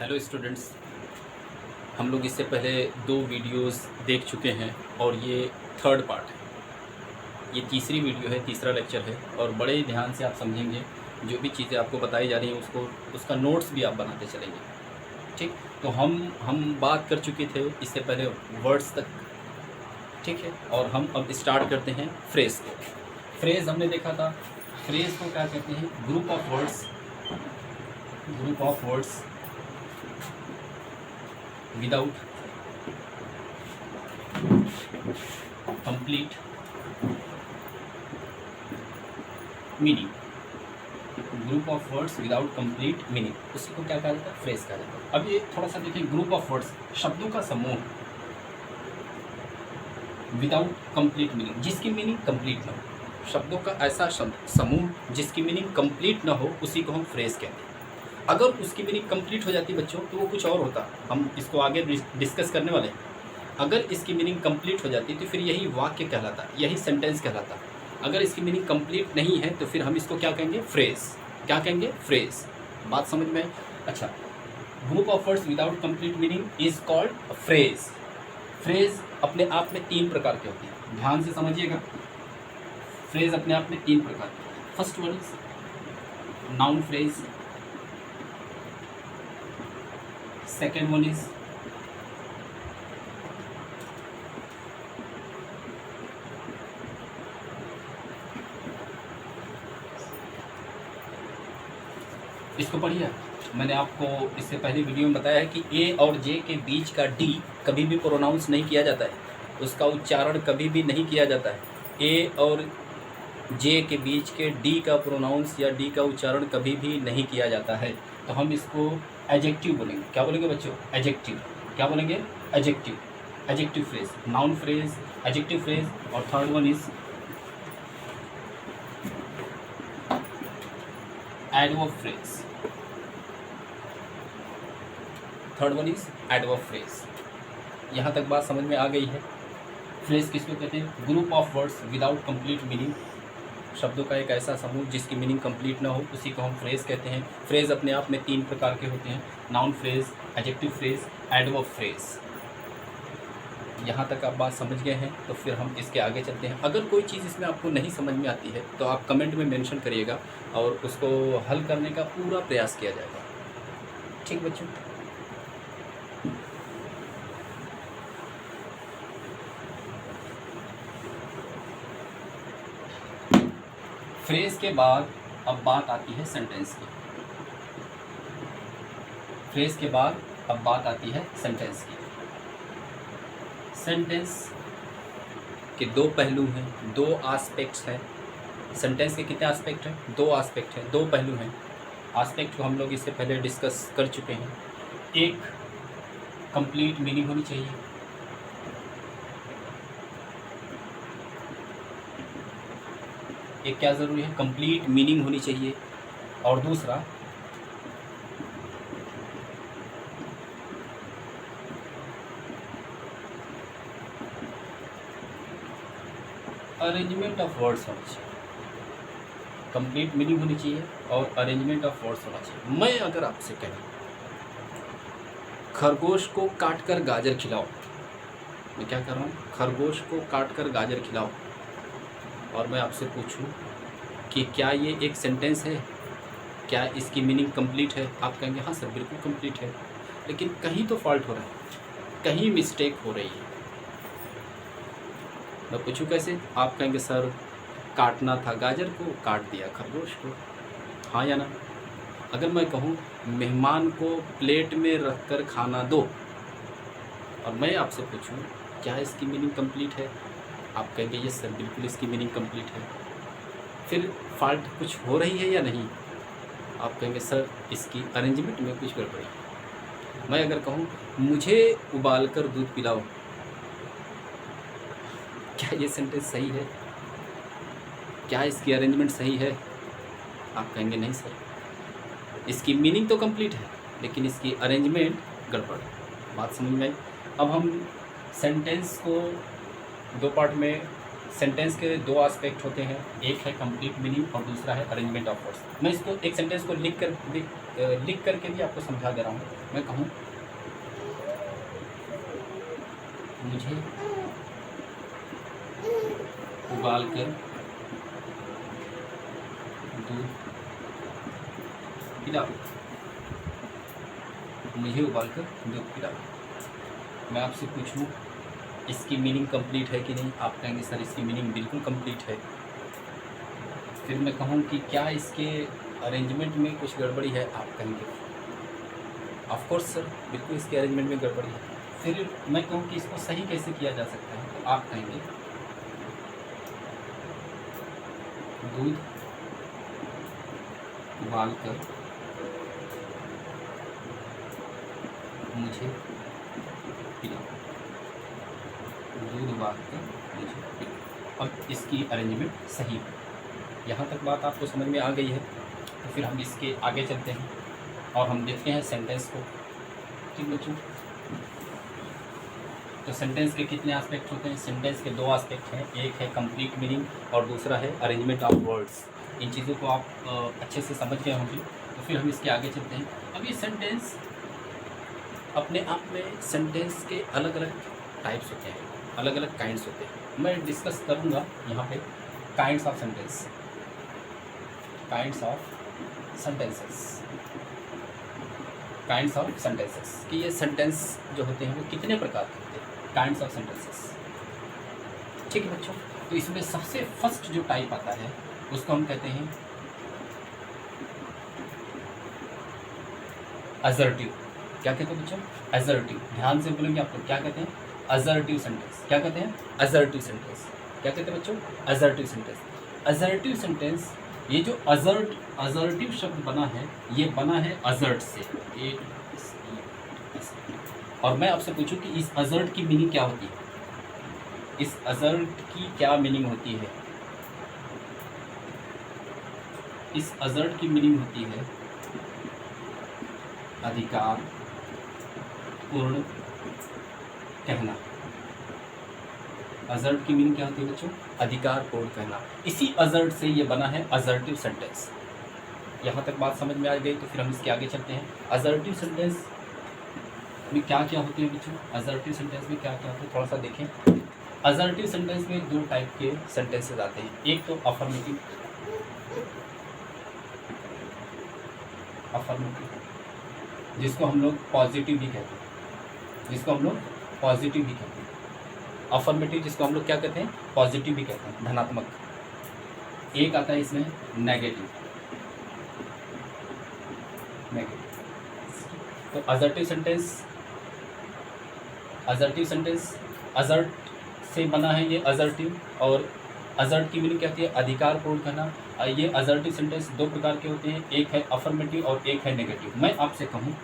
Hello students, हम लोग इससे पहले 2 वीडियोस देख चुके हैं और ये थर्ड पार्ट है। ये तीसरी वीडियो है, तीसरा लेक्चर है और बड़े ही ध्यान से आप समझेंगे। जो भी चीज़ें आपको बताई जा रही हैं उसका नोट्स भी आप बनाते चलेंगे। ठीक, तो हम बात कर चुके थे इससे पहले वर्ड्स तक। ठीक है, और हम अब स्टार्ट करते हैं फ्रेज़ को। फ्रेज़ हमने देखा था। फ्रेज़ को क्या कहते हैं? Group of words without complete meaning. Group of words without complete meaning, उसी को क्या कहा जाता है? फ्रेज कहा जाता है। अब ये थोड़ा सा देखिए, ग्रुप ऑफ वर्ड्स शब्दों का समूह विदाउट कंप्लीट मीनिंग, जिसकी मीनिंग कंप्लीट ना हो। शब्दों का ऐसा शब्द समूह जिसकी मीनिंग कंप्लीट ना हो, उसी को हम फ्रेज कहते हैं। अगर उसकी मीनिंग कंप्लीट हो जाती बच्चों तो वो कुछ और होता। हम इसको आगे डिस्कस करने वाले हैं। अगर इसकी मीनिंग कंप्लीट हो जाती तो फिर यही वाक्य कहलाता, यही सेंटेंस कहलाता। अगर इसकी मीनिंग कंप्लीट नहीं है तो फिर हम इसको क्या कहेंगे? फ्रेज। क्या कहेंगे? फ्रेज। बात समझ में? अच्छा, group of words without complete meaning is called phrase. Phrase अपने आप में 3 प्रकार के होते हैं, ध्यान से समझिएगा। फ्रेज अपने आप में 3 प्रकार के होते हैं। First one is noun phrase, second one is इसको पढ़िए। मैंने आपको इससे पहले वीडियो में बताया है कि ए और जे के बीच का डी कभी भी प्रोनाउंस नहीं किया जाता है, उसका उच्चारण कभी भी नहीं किया जाता है। ए और जे के बीच के डी का प्रोनाउंस या डी का उच्चारण कभी भी नहीं किया जाता है। तो हम इसको एडजेक्टिव बोलेंगे। क्या बोलेंगे बच्चों? एडजेक्टिव। क्या बोलेंगे? Adjective. Adjective phrase, noun phrase, adjective phrase. और third one is adverb phrase. Third one is adverb phrase. यहाँ तक बात समझ में आ गई है। फ्रेज किसको कहते हैं? Group of words without complete meaning, शब्दों का एक ऐसा समूह जिसकी मीनिंग कंप्लीट ना हो, उसी को हम फ्रेज कहते हैं। फ्रेज अपने आप में 3 प्रकार के होते हैं, noun phrase, adjective phrase, adverb phrase. यहाँ तक आप बात समझ गए हैं तो फिर हम इसके आगे चलते हैं। अगर कोई चीज़ इसमें आपको नहीं समझ में आती है तो आप कमेंट में मेंशन करिएगा और उसको हल करने का पूरा प्रयास किया जाएगा। ठीक बच्चों? फ्रेज के बाद अब बात आती है सेंटेंस की। फ्रेज के बाद अब बात आती है सेंटेंस की। सेंटेंस के 2 पहलू हैं, 2 एस्पेक्ट्स हैं। सेंटेंस के कितने एस्पेक्ट हैं? 2 एस्पेक्ट हैं, 2 पहलू हैं। एस्पेक्ट को हम लोग इससे पहले डिस्कस कर चुके हैं। एक, कंप्लीट मीनिंग होनी चाहिए। एक क्या ज़रूरी है? कंप्लीट मीनिंग होनी चाहिए। और दूसरा, अरेंजमेंट ऑफ वर्ड्स होना चाहिए। कंप्लीट मीनिंग होनी चाहिए और अरेंजमेंट ऑफ वर्ड्स होना चाहिए। मैं अगर आपसे कहूँ खरगोश को काट कर गाजर खिलाओ, मैं क्या कर रहा हूँ? खरगोश को काट कर गाजर खिलाओ, और मैं आपसे पूछूं कि क्या ये एक सेंटेंस है? क्या इसकी मीनिंग कंप्लीट है? आप कहेंगे हाँ सर बिल्कुल कंप्लीट है, लेकिन कहीं तो फॉल्ट हो रहा है, कहीं मिस्टेक हो रही है। मैं पूछूं कैसे? आप कहेंगे सर काटना था गाजर को, काट दिया खरगोश को। हाँ या ना? अगर मैं कहूँ मेहमान को प्लेट में रख कर खाना दो, और मैं आपसे पूछूं क्या इसकी मीनिंग कंप्लीट है? आप कहेंगे यस सर बिल्कुल इसकी मीनिंग कंप्लीट है। फिर फॉल्ट कुछ हो रही है या नहीं? आप कहेंगे सर इसकी अरेंजमेंट में कुछ गड़बड़ी है। मैं अगर कहूँ मुझे उबाल कर दूध पिलाओ, क्या ये सेंटेंस सही है? क्या इसकी अरेंजमेंट सही है? आप कहेंगे नहीं सर, इसकी मीनिंग तो कंप्लीट है लेकिन इसकी अरेंजमेंट गड़बड़ है। बात समझ में आई? अब हम सेंटेंस को 2 पार्ट में सेंटेंस के दो एस्पेक्ट होते हैं, एक है कंप्लीट मीनिंग और दूसरा है अरेंजमेंट ऑफ वर्ड्स। मैं इसको एक सेंटेंस को लिख करके भी आपको समझा दे रहा हूँ। मैं कहूँ मुझे उबाल कर दूध पिलाओ, मुझे उबाल कर दूध पिलाओ। मैं आपसे पूछूं इसकी मीनिंग कंप्लीट है कि नहीं, आप कहेंगे सर इसकी मीनिंग बिल्कुल कंप्लीट है। फिर मैं कहूँ कि क्या इसके अरेंजमेंट में कुछ गड़बड़ी है, आप कहेंगे ऑफ कोर्स सर बिल्कुल इसके अरेंजमेंट में गड़बड़ी है। फिर मैं कहूँ कि इसको सही कैसे किया जा सकता है, तो आप कहेंगे दूध उबाल कर मुझे पिलाओ, दूध उबाल कर मुझे पिलाओ। अब इसकी अरेंजमेंट सही है। यहाँ तक बात आपको समझ में आ गई है, तो फिर हम इसके आगे चलते हैं और हम देखते हैं सेंटेंस को। ठीक बच्चों, तो सेंटेंस के कितने एस्पेक्ट होते हैं? सेंटेंस के दो एस्पेक्ट हैं, एक है कंप्लीट मीनिंग और दूसरा है अरेंजमेंट ऑफ वर्ड्स। इन चीज़ों को आप अच्छे से समझ गए होंगे, तो फिर हम इसके आगे चलते हैं। अब ये सेंटेंस अपने आप में सेंटेंस के अलग अलग टाइप्स होते हैं, अलग अलग काइंड्स होते हैं। मैं डिस्कस करूँगा यहाँ पे kinds of sentence, kinds of sentences, kinds of sentences कि ये सेंटेंस जो होते हैं वो कितने प्रकार के होते हैं, काइंड्स ऑफ सेंटेंसेस। ठीक है बच्चों, तो इसमें सबसे फर्स्ट जो टाइप आता है उसको हम कहते हैं असर्टिव। क्या कहते हैं बच्चों? असर्टिव। ध्यान से बोलेंगे आप लोग, क्या कहते हैं? Assertive sentence. क्या कहते हैं? Assertive sentence. क्या कहते हैं बच्चों? Assertive sentence. असर्टिव सेंटेंस, ये जो असर्टिव शब्द बना है, ये बना है असर्ट से। और मैं आपसे पूछूं कि इस असर्ट की मीनिंग क्या होती है? इस असर्ट की क्या मीनिंग होती है? इस असर्ट की मीनिंग होती है अधिकार पूर्ण कहना। असर्ट की मीनिंग क्या होती है बच्चों? अधिकार पूर्ण कहना। इसी असर्ट से ये बना है असर्टिव सेंटेंस। यहाँ तक बात समझ में आ गई, तो फिर हम इसके आगे चलते हैं। असर्टिव सेंटेंस में क्या क्या होती है बच्चों? असर्टिव सेंटेंस में क्या क्या होता है, थोड़ा सा देखें। असर्टिव सेंटेंस में दो टाइप के सेंटेंसेस आते हैं, एक तो अफर्मेटिव, जिसको हम लोग पॉजिटिव भी कहते हैं, जिसको हम लोग पॉजिटिव भी कहते हैं। अफर्मेटिव जिसको हम लोग क्या कहते हैं? पॉजिटिव भी कहते हैं, धनात्मक। एक आता है इसमें नेगेटिव। तो असर्टिव सेंटेंस असर्ट से बना है ये असर्टिव, और असर्ट की मीनिंग क्या होती है? अधिकार पूर्ण कहना। ये असर्टिव सेंटेंस दो प्रकार के होते हैं, एक है अफर्मेटिव और एक है नेगेटिव। मैं आपसे कहूँ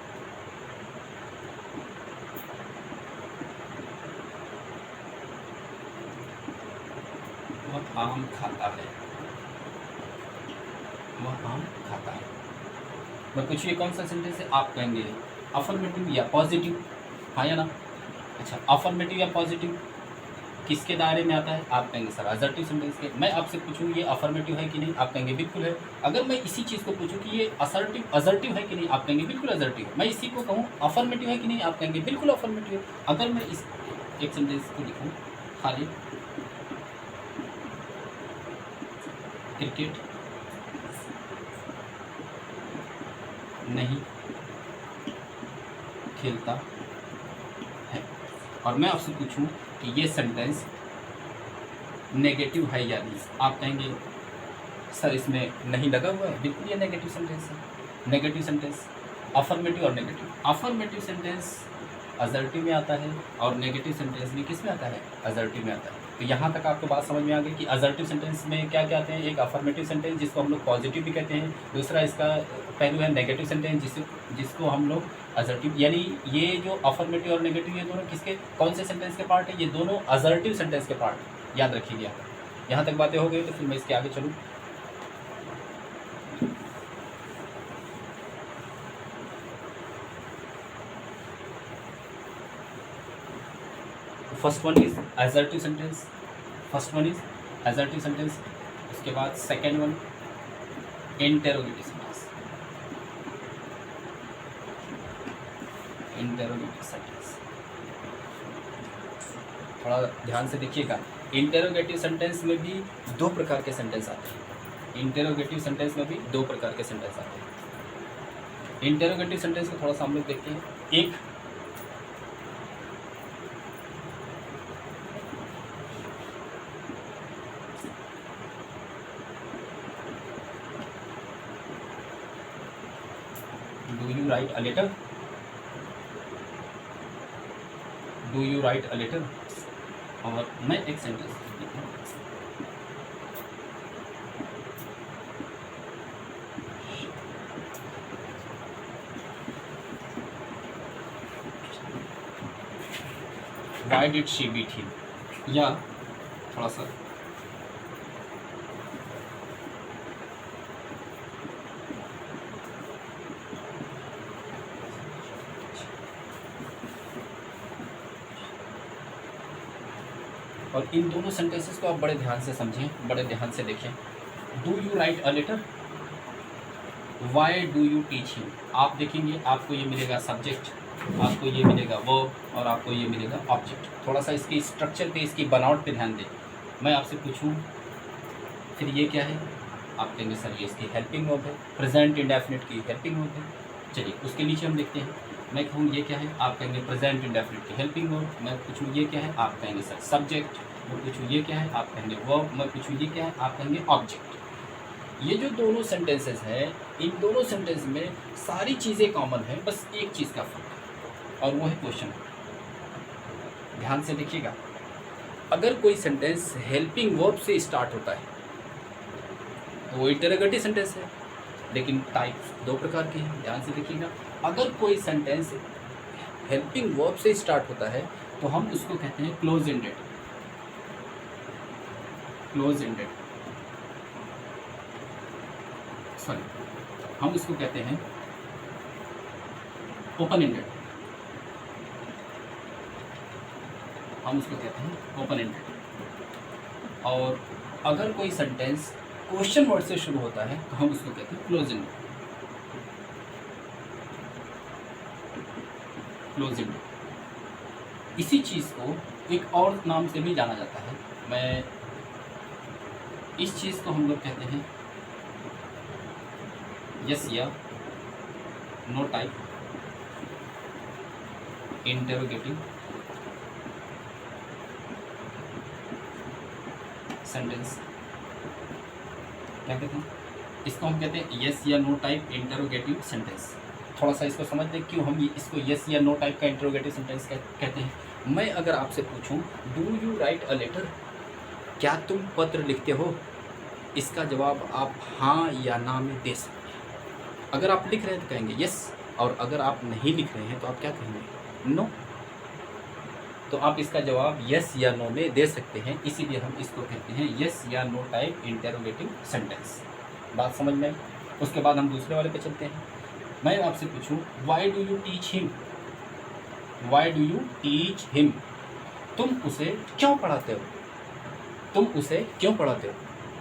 वह आम खाता है, वह आम खाता है। मैं पूछिए कौन सा सेंटेंस है, आप कहेंगे अफर्मेटिव या पॉजिटिव, हाँ या ना? अच्छा, अफर्मेटिव या पॉजिटिव किसके दायरे में आता है? आप कहेंगे सर असर्टिव सेंटेंस के। मैं आपसे पूछूं ये अफर्मेटिव है कि नहीं, आप कहेंगे बिल्कुल है। अगर मैं इसी चीज़ को पूछूं कि ये असर्टिव है कि नहीं, आप कहेंगे बिल्कुल असर्टिव है। मैं इसी को कहूँ अफर्मेटिव है कि नहीं, आप कहेंगे बिल्कुल अफर्मेटिव है। अगर मैं इस एक सेंटेंस को लिखूँ खाली क्रिकेट नहीं खेलता है, और मैं आपसे पूछूं कि ये सेंटेंस नेगेटिव है या नहीं, आप कहेंगे सर इसमें नहीं लगा हुआ है, बिल्कुल ये नेगेटिव सेंटेंस है। नेगेटिव सेंटेंस, अफर्मेटिव और नेगेटिव। अफर्मेटिव सेंटेंस असर्टिव में आता है और नेगेटिव सेंटेंस भी किस में आता है? असर्टिव में आता है। तो यहाँ तक आपको बात समझ में आ गई कि असर्टिव सेंटेंस में क्या क्या आते हैं। एक अफर्मेटिव सेंटेंस जिसको हम लोग पॉजिटिव भी कहते हैं, दूसरा इसका पहलू है नेगेटिव सेंटेंस जिसको हम लोग असर्टिव, यानी ये जो अफर्मेटिव और नेगेटिव ये दोनों किसके, कौन से सेंटेंस के पार्ट है? ये दोनों असर्टिव सेंटेंस के पार्ट, याद रखिए। यहाँ तक बातें हो गई, तो फिर मैं इसके आगे चलूँ। First one is assertive sentence, first one is assertive sentence, उसके बाद second one interrogative sentence, interrogative sentence. थोड़ा ध्यान से देखिएगा, इंटेरोगेटिव सेंटेंस में भी दो प्रकार के सेंटेंस आते हैं। इंटेरोगेटिव सेंटेंस में भी दो प्रकार के सेंटेंस आते हैं। इंटेरोगेटिव सेंटेंस को थोड़ा सा हम लोग देखते हैं। एक do you write a letter, do you write a letter. और मैं एक सेंटेंस लिखूं, Why did she beat him? या थोड़ा सा और इन दोनों सेंटेंसेस को आप बड़े ध्यान से समझें, बड़े ध्यान से देखें। Do you write a letter, why do you teach him. आप देखेंगे आपको ये मिलेगा सब्जेक्ट, आपको ये मिलेगा वर्ब और आपको ये मिलेगा ऑब्जेक्ट। थोड़ा सा इसकी स्ट्रक्चर पे, इसकी बनावट पे ध्यान दें। मैं आपसे पूछूं फिर ये क्या है, आप कहेंगे सर ये इसकी हेल्पिंग वर्ब है, प्रेजेंट इंडेफिनिट की हेल्पिंग वर्ब है। चलिए उसके नीचे हम देखते हैं। मैं कहूँ ये क्या है, आप कहेंगे प्रेजेंट इंडेफिनिट की हेल्पिंग वर्ब। मैं पूछूँ ये क्या है, आप कहेंगे सर सब्जेक्ट। मैं पूछूँ ये क्या है, आप कहेंगे वर्ब। मैं पूछूँ ये क्या है, आप कहेंगे ऑब्जेक्ट। ये जो दोनों सेंटेंसेस हैं, इन दोनों सेंटेंस में सारी चीज़ें कॉमन हैं, बस एक चीज़ का फर्क है और वो है क्वेश्चन। ध्यान से देखिएगा, अगर कोई सेंटेंस हेल्पिंग वर्ब से स्टार्ट होता है तो वो इंटरोगेटिव सेंटेंस है, लेकिन टाइप्स दो प्रकार के हैं। ध्यान से देखिएगा, अगर कोई सेंटेंस हेल्पिंग वर्ब से स्टार्ट होता है तो हम उसको कहते हैं close ended, close ended, sorry हम इसको कहते हैं ओपन एंडेड, हम उसको कहते हैं ओपन एंडेड। और अगर कोई सेंटेंस क्वेश्चन वर्ड से शुरू होता है तो हम उसको कहते हैं क्लोज एंडेड, क्लोज एंडेड। इसी चीज़ को एक और नाम से भी जाना जाता है। मैं इस चीज़ को हम लोग कहते हैं यस या नो टाइप इंटरोगेटिव सेंटेंस। क्या कहते हैं इसको, हम कहते हैं यस या नो टाइप इंटरोगेटिव सेंटेंस। थोड़ा सा इसको समझ दें क्यों हम इसको यस या नो टाइप का इंटरोगेटिव सेंटेंस कहते हैं। मैं अगर आपसे पूछूं do you write a letter, क्या तुम पत्र लिखते हो, इसका जवाब आप हाँ या ना में दे सकते हैं। अगर आप लिख रहे हैं तो कहेंगे यस, और अगर आप नहीं लिख रहे हैं तो आप क्या कहेंगे, नो। तो आप इसका जवाब यस या नो में दे सकते हैं, इसीलिए हम इसको कहते हैं यस या नो टाइप इंटरोगेटिव सेंटेंस। बात समझ में आई? उसके बाद हम दूसरे वाले पे चलते हैं। मैं आपसे पूछूं Y do you teach him, Y do you teach him, तुम उसे क्यों पढ़ाते हो, तुम उसे क्यों पढ़ाते हो।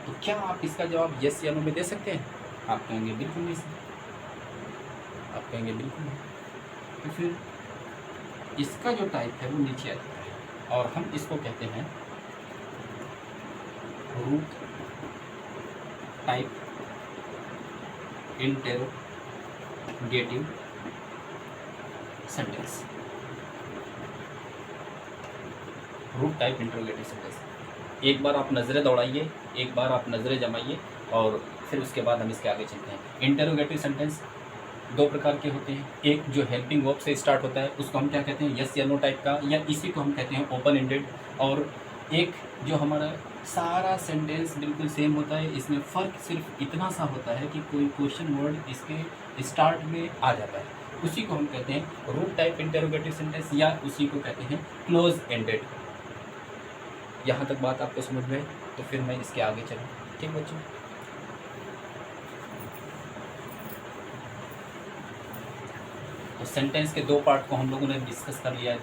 तो क्या आप इसका जवाब यस या नो में दे सकते हैं? आप कहेंगे बिल्कुल नहीं सर, आप कहेंगे बिल्कुल नहीं। तो फिर इसका जो टाइप है वो नीचे आ जाता है और हम इसको कहते हैं root type interrogative sentence, root type interrogative sentence. एक बार आप नज़रें दौड़ाइए, एक बार आप नज़रें जमाइए और फिर उसके बाद हम इसके आगे चलते हैं। इंटरोगेटिव सेंटेंस दो प्रकार के होते हैं, एक जो हेल्पिंग वर्ब से स्टार्ट होता है उसको हम क्या कहते हैं यस या नो टाइप का, या इसी को हम कहते हैं ओपन एंडेड। और एक जो हमारा सारा सेंटेंस बिल्कुल सेम होता है, इसमें फ़र्क सिर्फ इतना सा होता है कि कोई क्वेश्चन वर्ड इसके स्टार्ट में आ जाता है, उसी को हम कहते हैं रूट टाइप इंटरोगेटिव सेंटेंस, या उसी को कहते हैं क्लोज एंडेड। यहाँ तक बात आपको समझ में? तो फिर मैं इसके आगे चलूँ, ठीक बच्चों? तो सेंटेंस के दो पार्ट को हम लोगों ने डिस्कस कर लिया है,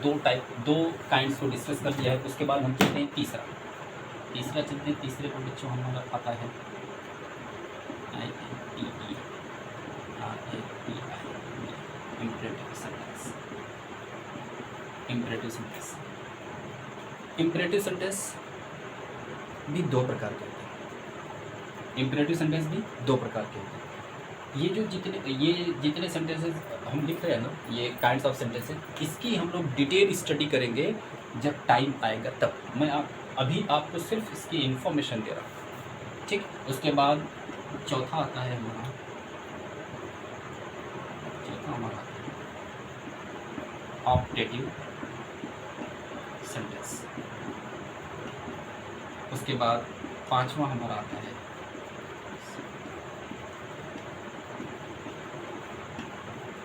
दो काइंड्स को डिस्कस कर लिया है। उसके बाद हम चलते हैं तीसरा। तीसरा चलते हैं, तीसरे को बच्चों हमारा आता है imperative sentence. Imperative sentence, imperative sentence भी दो प्रकार के होते हैं। इम्परेटिव सेंटेंस भी दो प्रकार के होते हैं। ये जितने सेंटेंसेस हम लिख रहे हैं ना, ये काइंड्स ऑफ सेंटेंसेस, इसकी हम लोग डिटेल स्टडी करेंगे जब टाइम आएगा तब। मैं अभी आपको सिर्फ इसकी इन्फॉर्मेशन दे रहा हूँ, ठीक। उसके बाद चौथा आता है हमारा ऑप्टेटिव सेंटेंस। उसके बाद पांचवा हमारा आता है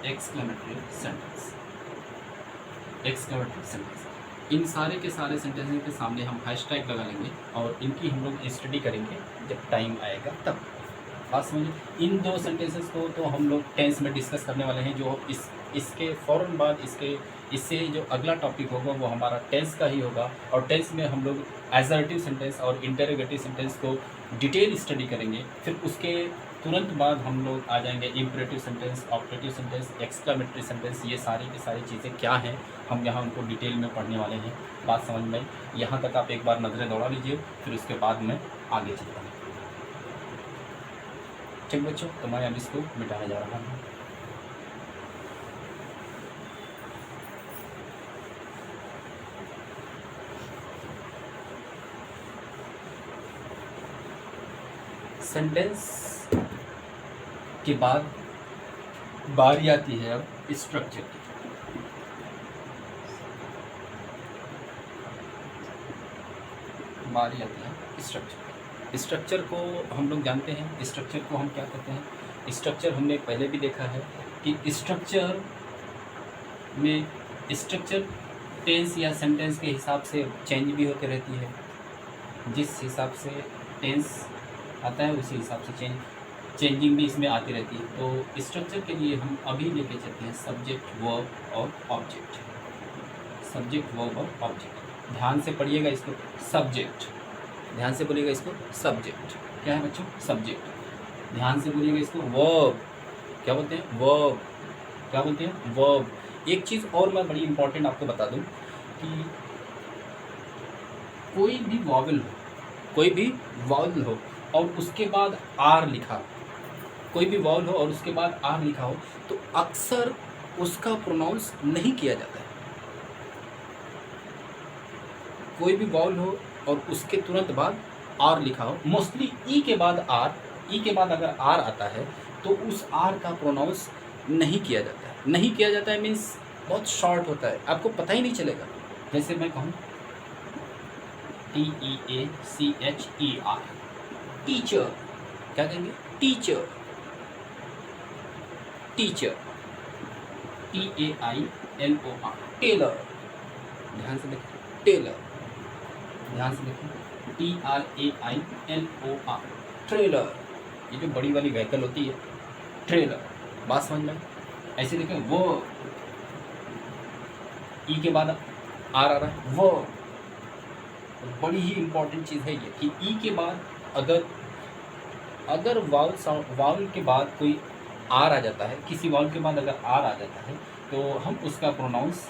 एक्सक्लेमेटरी सेंटेंस। एक्सक्लेमेटरी सेंटेंस, इन सारे के सारे सेंटेंसेस के सामने हम हैशटैग लगा लेंगे और इनकी हम लोग स्टडी करेंगे जब टाइम आएगा तब। बात समझिए। इन दो सेंटेंसेस को तो हम लोग टेंस में डिस्कस करने वाले हैं, जो इसके फ़ौरन बाद इससे जो अगला टॉपिक होगा वो हमारा टेंस का ही होगा। और टेंस में हम लोग एसर्टिव सेंटेंस और इंटरोगेटिव सेंटेंस को डिटेल स्टडी करेंगे। फिर उसके तुरंत बाद हम लोग आ जाएंगे imperative sentence, optative sentence, exclamatory sentence. ये सारी की सारी चीज़ें क्या हैं, हम यहाँ उनको डिटेल में पढ़ने वाले हैं। बात समझ में, यहाँ तक आप एक बार नज़रें दौड़ा लीजिए, फिर उसके बाद मैं आगे चलता हूँ। ठीक बच्चों, तो मैं अब इसको मिटाने जा रहा हूँ। सेंटेंस के बाद बारी आती है अब स्ट्रक्चर की। बारी आती है स्ट्रक्चर। स्ट्रक्चर को हम लोग जानते हैं, स्ट्रक्चर को हम क्या कहते हैं। स्ट्रक्चर हमने पहले भी देखा है कि स्ट्रक्चर में स्ट्रक्चर टेंस या सेंटेंस के हिसाब से चेंज भी होते रहती है। जिस हिसाब से टेंस आता है उसी हिसाब से चेंजिंग भी इसमें आती रहती है। तो स्ट्रक्चर के लिए हम अभी लेके चलते हैं सब्जेक्ट, वर्ब और ऑब्जेक्ट। सब्जेक्ट, वर्ब और ऑब्जेक्ट। ध्यान से पढ़िएगा इसको। सब्जेक्ट, ध्यान से बोलिएगा इसको। सब्जेक्ट क्या है बच्चों? सब्जेक्ट। ध्यान से बोलिएगा इसको। वर्ब क्या बोलते हैं? वर्ब क्या बोलते हैं? वर्ब। एक चीज़ और मैं बड़ी इंपॉर्टेंट आपको बता दूं कि कोई भी वॉवल हो और उसके बाद आर लिखा, कोई भी वॉवल हो और उसके बाद आर लिखा हो, तो अक्सर उसका प्रोनाउंस नहीं किया जाता है। कोई भी वॉवल हो और उसके तुरंत बाद आर लिखा हो, मोस्टली ई के बाद आर, ई के बाद अगर आर आता है तो उस आर का प्रोनाउंस नहीं किया जाता है। नहीं किया जाता है मीन्स बहुत शॉर्ट होता है, आपको पता ही नहीं चलेगा। जैसे मैं कहूँ TEACHER, टीचर, क्या कहेंगे? टीचर। Teacher, TAILOR, tailor. ध्यान से देखिए, टेलर। ध्यान से देखिए, TRAILOR, ट्रेलर। ये जो बड़ी वाली व्हीकल होती है, ट्रेलर। बात समझ में? ऐसे देखें, वो ई के बाद आर आ रहा है, वो बड़ी ही इम्पोर्टेंट चीज़ है ये कि ई के बाद अगर वावल के बाद कोई आर आ जाता है, किसी वावल के बाद अगर आर आ जाता है तो हम उसका प्रोनाउंस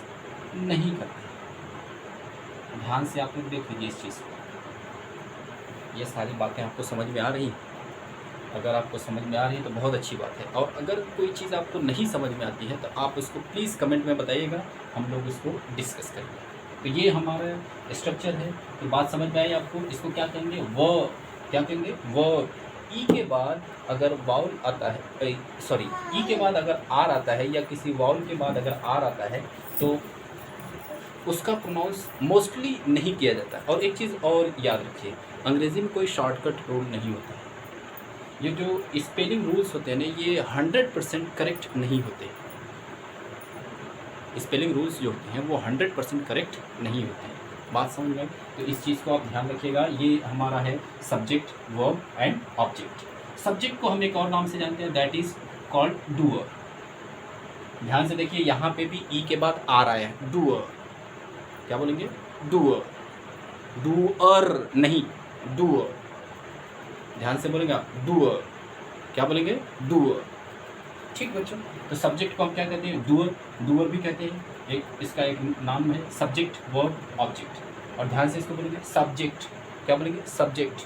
नहीं करते। ध्यान से आप लोग देख लीजिए इस चीज़ को। ये सारी बातें आपको समझ में आ रही? अगर आपको समझ में आ रही है तो बहुत अच्छी बात है, और अगर कोई चीज़ आपको नहीं समझ में आती है तो आप उसको प्लीज़ कमेंट में बताइएगा, हम लोग इसको डिस्कस करेंगे। तो ये हमारा स्ट्रक्चर है। तो बात समझ में आई आपको? इसको क्या कहेंगे? वर्ब। क्या कहेंगे? वर्ब। ई के बाद अगर वाउल आता है, सॉरी, ई के बाद अगर आर आता है या किसी वाउल के बाद अगर आर आता है तो उसका प्रोनाउंस मोस्टली नहीं किया जाता है। और एक चीज़ और याद रखिए, अंग्रेज़ी में कोई शॉर्टकट रूल नहीं होता है। ये जो स्पेलिंग रूल्स होते हैं ना, ये 100% करेक्ट नहीं होते। स्पेलिंग रूल्स जो होते हैं वो 100% करेक्ट नहीं होते हैं। बात समझ में? तो इस चीज़ को आप ध्यान रखिएगा। ये हमारा है subject, verb and object. Subject को हम एक और नाम से जानते हैं, दैट इज़ कॉल्ड डूअर। ध्यान से देखिए, यहाँ पे भी ई के बाद आर आया है, डूअर। क्या बोलेंगे? डूअर। डूअर नहीं, डूअर, ध्यान से बोलेंगे आप, डूअर। क्या बोलेंगे? डूअर। ठीक बच्चों, तो सब्जेक्ट को हम क्या कहते हैं? डूअर, डूअर भी कहते हैं। एक इसका एक नाम है सब्जेक्ट वर्ब ऑब्जेक्ट। और ध्यान से इसको बोलेंगे सब्जेक्ट। क्या बोलेंगे? सब्जेक्ट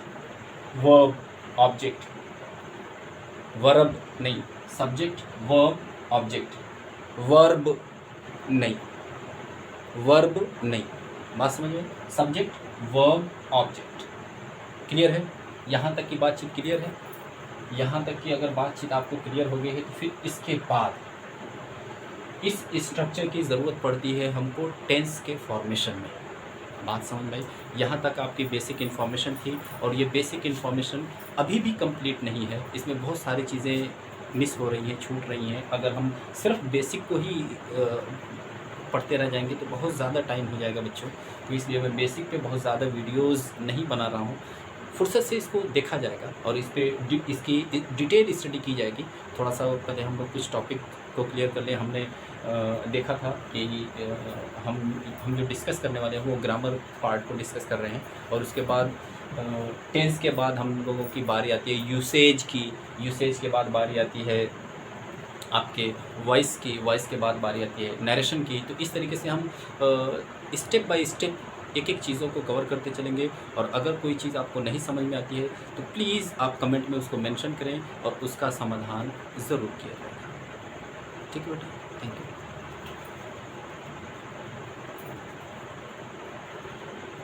वर्ब ऑब्जेक्ट, वर्ब नहीं, सब्जेक्ट वर्ब ऑब्जेक्ट, वर्ब नहीं, वर्ब नहीं। बात समझ में? Subject verb object. क्लियर है? यहाँ तक की बातचीत क्लियर है? यहाँ तक की अगर बातचीत आपको क्लियर हो गई है तो फिर इसके बाद इस स्ट्रक्चर की ज़रूरत पड़ती है हमको टेंस के फॉर्मेशन में। बात समझ में आई? यहाँ तक आपकी बेसिक इन्फॉर्मेशन थी और ये बेसिक इन्फॉर्मेशन अभी भी कंप्लीट नहीं है। इसमें बहुत सारी चीज़ें मिस हो रही हैं, छूट रही हैं। अगर हम सिर्फ बेसिक को ही पढ़ते रह जाएंगे तो बहुत ज़्यादा टाइम हो जाएगा बच्चों। तो इसलिए मैं बेसिक पे बहुत ज़्यादा वीडियोस नहीं बना रहा हूँ। फुर्सत से इसको देखा जाएगा और इस पर इसकी डिटेल स्टडी की जाएगी। थोड़ा सा पहले हम लोग कुछ टॉपिक को क्लियर कर लें। हमने देखा था कि हम जो डिस्कस करने वाले हैं वो ग्रामर पार्ट को डिस्कस कर रहे हैं और उसके बाद टेंस के बाद हम लोगों की बारी आती है यूसेज की, यूसेज के बाद बारी आती है आपके वॉइस की, वॉइस के बाद बारी आती है नरेशन की। तो इस तरीके से हम स्टेप बाय स्टेप एक एक चीज़ों को कवर करते चलेंगे। और अगर कोई चीज़ आपको नहीं समझ में आती है तो प्लीज़ आप कमेंट में उसको मेंशन करें और उसका समाधान ज़रूर किया जाएगा। ठीक है बेटा, थैंक यू।